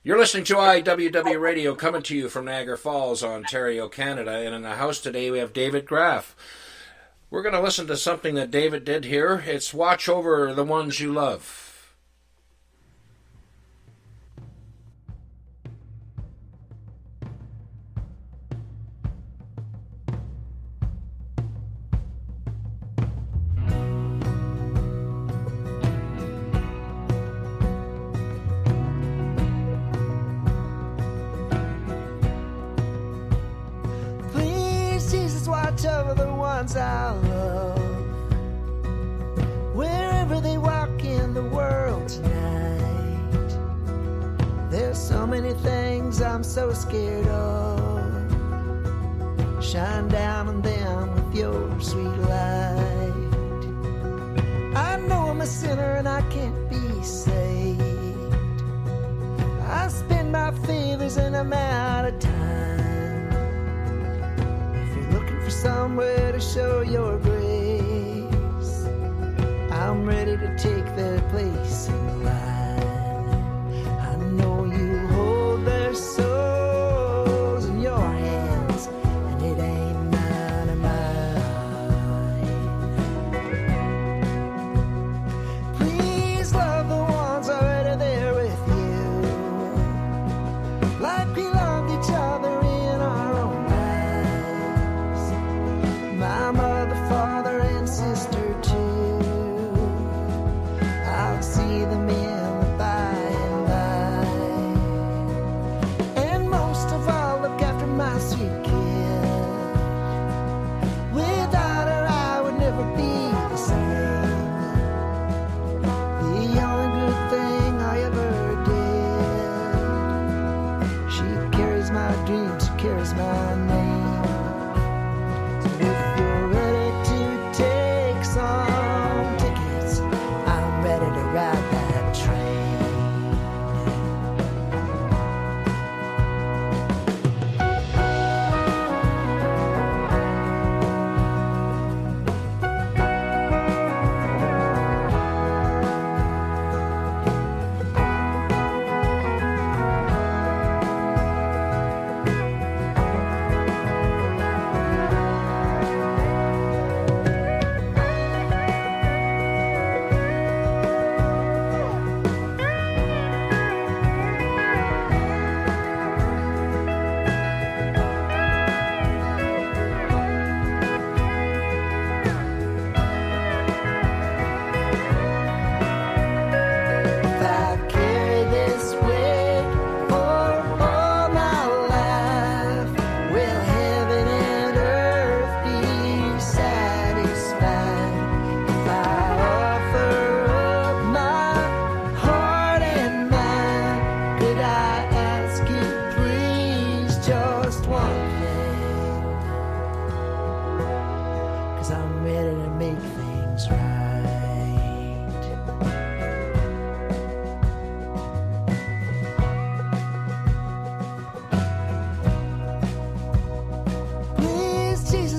You're listening to IWW Radio coming to you from Niagara Falls, Ontario, Canada. And in the house today we have David Graff. We're going to listen to something that David did here. It's Watch Over the Ones You Love. Watch over the ones I love, wherever they walk in the world tonight. There's so many things I'm so scared of. Shine down on them with your sweet light. I know I'm a sinner and I can't be saved. I spend my favors and I'm out of time. Somewhere to show your grace, I'm ready to take their place in the line. I know you hold their souls in your hands, and it ain't none of mine. Please love the ones already there with you, like we loved each other in our own. My mother, father, and sister too. I'll see them in the by and by. And most of all, look after my sweet kid. Without her, I would never be the same. The only good thing I ever did. She carries my dreams, she carries my name.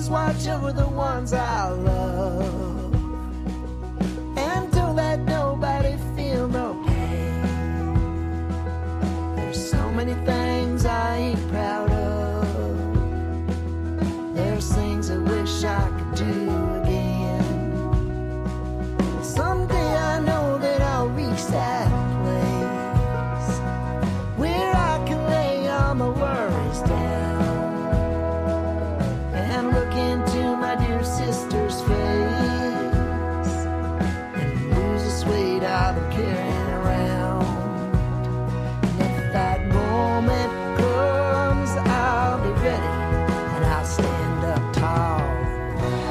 Watch over the ones I love, and don't let nobody feel no pain. There's so many things I ain't proud of. There's things I wish I could do again. Someday I know that I'll reach that place where I can lay all my worries down. Look into my dear sister's face and lose the weight I've been carrying around. And if that moment comes, I'll be ready and I'll stand up tall and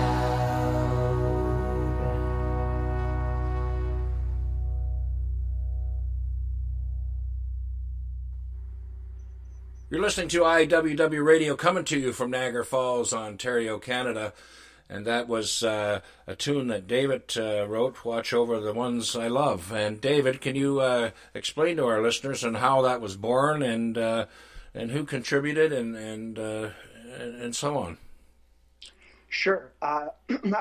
You're listening to IWW Radio coming to you from Niagara Falls, Ontario, Canada. And that was a tune that David wrote, Watch Over the Ones I Love. And David, can you explain to our listeners on how that was born and who contributed and so on? Sure. I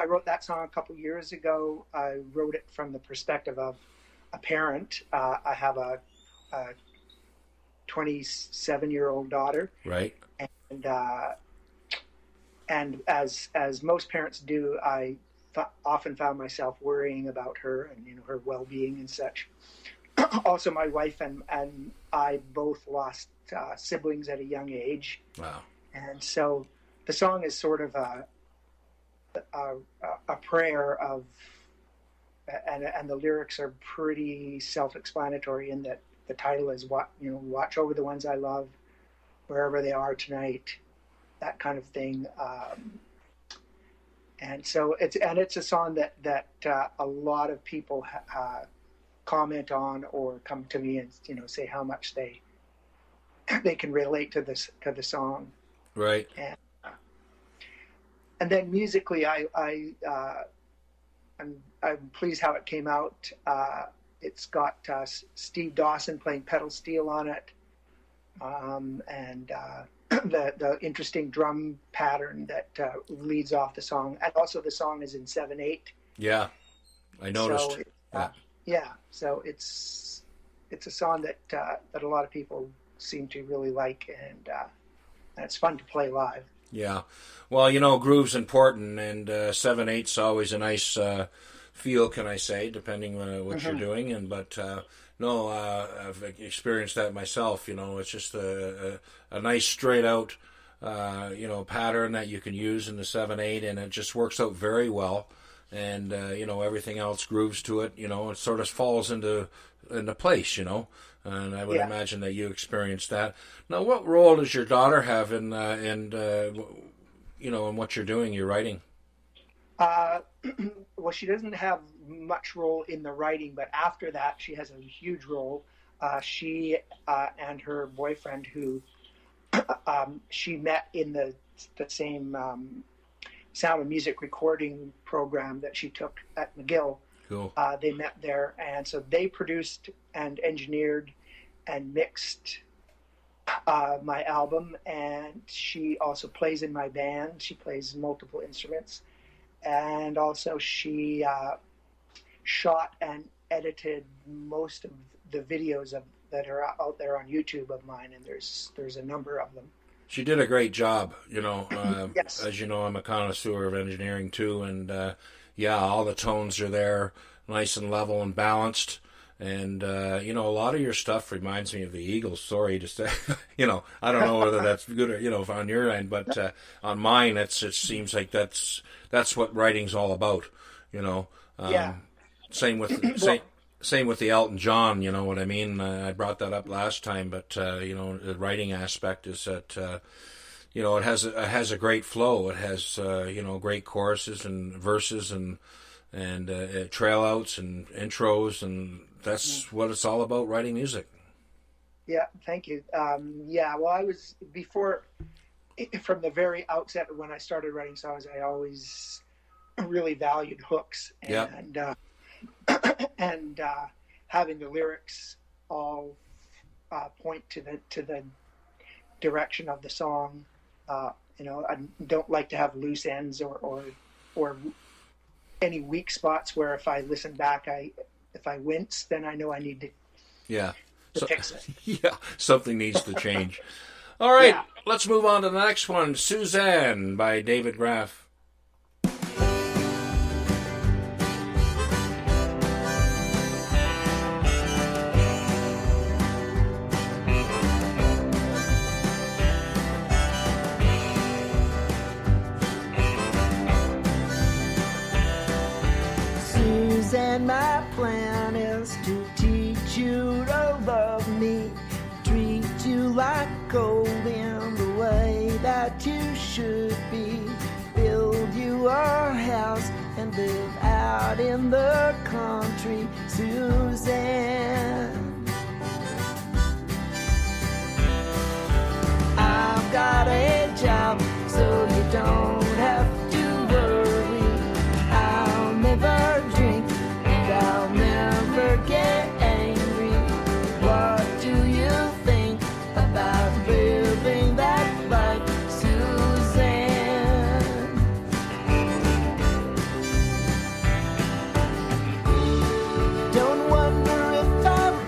wrote that song a couple years ago. I wrote it from the perspective of a parent. I have a 27-year-old daughter. Right. And as most parents do, I often found myself worrying about her and her well-being and such. Also, my wife and I both lost siblings at a young age. Wow. And so the song is sort of a prayer of, and the lyrics are pretty self-explanatory in that the title is watch over the ones I love, wherever they are tonight, that kind of thing. And so it's a song that a lot of people comment on or come to me and say how much they can relate to the song. Right. And then musically, I'm pleased how it came out. It's got Steve Dawson playing pedal steel on it, and the interesting drum pattern that leads off the song. And also the song is in 7/8. Yeah, I noticed. So so it's a song that a lot of people seem to really like, and it's fun to play live. Yeah, well, groove's important, and 7/8's always a nice feel, can I say, depending on what you're doing. I've experienced that myself. It's just a nice straight out pattern that you can use in the 7/8, and it just works out very well. And everything else grooves to it. It sort of falls into place. And I would imagine that you experienced that. Now, what role does your daughter have in what you're doing, your writing? Well, she doesn't have much role in the writing, but after that, she has a huge role. She and her boyfriend, who she met in the same Sound of Music recording program that she took at McGill. Cool. They met there, and so they produced and engineered and mixed my album, and she also plays in my band. She plays multiple instruments, and also she shot and edited most of the videos that are out there on YouTube of mine, and there's a number of them. She did a great job, Yes. As you know, I'm a connoisseur of engineering too, and all the tones are there, nice and level and balanced. And, a lot of your stuff reminds me of the Eagles. Sorry to say, I don't know whether that's good or, on your end, but on mine, it seems like that's what writing's all about, Same with the Elton John, you know what I mean? I brought that up last time, but, the writing aspect is that, it has a great flow. It has, great choruses and verses and trail outs and intros, and that's what it's all about, writing music. Yeah, thank you. Well, I was, from the very outset when I started writing songs, I always really valued hooks and and having the lyrics all point to the direction of the song. I don't like to have loose ends or any weak spots where if I listen back, if I wince, then I know I need to fix it. Yeah, something needs to change. All right, Let's move on to the next one, Suzanne by David Graff. And my plan is to teach you to love me, treat you like gold in the way that you should be, build you a house and live out in the country, Suzanne. I've got a job so you don't have to worry. I'll never drink, I'll never get angry. What do you think about living that life, Suzanne? Don't wonder if I've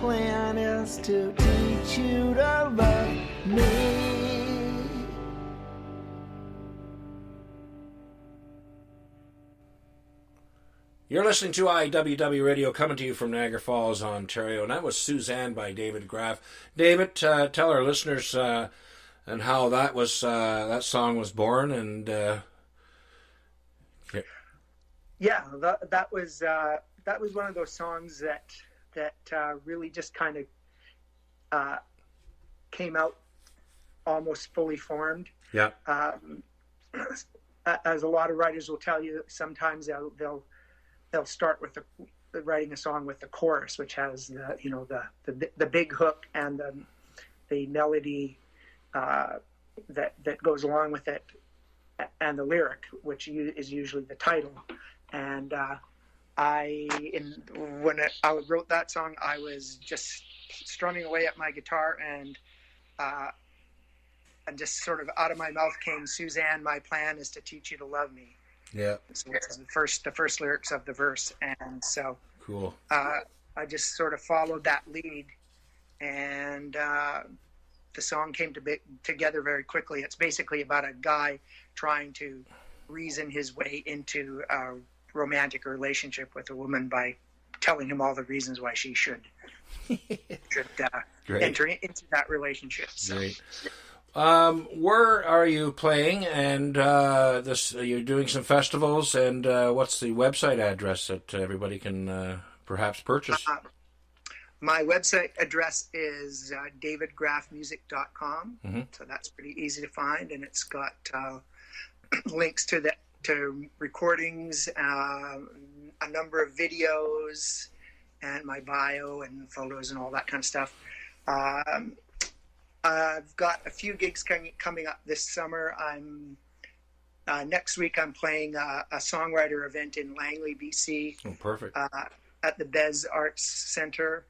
plan is to teach you to love me. You're listening to IWW Radio, coming to you from Niagara Falls, Ontario, and that was Suzanne by David Graff. David, tell our listeners and how that was that song was born, and that was one of those songs that really just kind of came out almost fully formed. Yeah. As a lot of writers will tell you, sometimes they'll start with writing a song with the chorus, which has the big hook and the melody that goes along with it, and the lyric, which is usually the title. And when I wrote that song, I was just strumming away at my guitar, and just sort of out of my mouth came, "Suzanne, my plan is to teach you to love me." Yeah. So it's the first lyrics of the verse, and so cool. I just sort of followed that lead, and the song came together very quickly. It's basically about a guy trying to reason his way into a romantic relationship with a woman by telling him all the reasons why she should enter into that relationship. So. Great. Where are you playing, and you're doing some festivals, and what's the website address that everybody can perhaps purchase? My website address is davidgraffmusic.com, mm-hmm. So that's pretty easy to find, and it's got links to recordings, a number of videos, and my bio and photos and all that kind of stuff. I've got a few gigs coming up this summer. Next week I'm playing a songwriter event in Langley, BC. Oh, perfect. At the Bez Arts Center.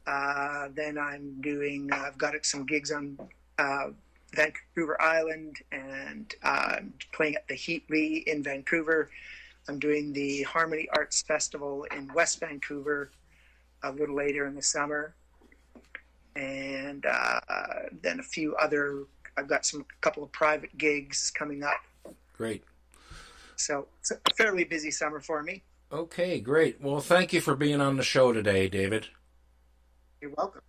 Then I've got some gigs on Vancouver Island, and playing at the Heatley in Vancouver. I'm doing the Harmony Arts Festival in West Vancouver a little later in the summer. And then I've got a couple of private gigs coming up. Great. So it's a fairly busy summer for me. Okay, great. Well, thank you for being on the show today, David. You're welcome.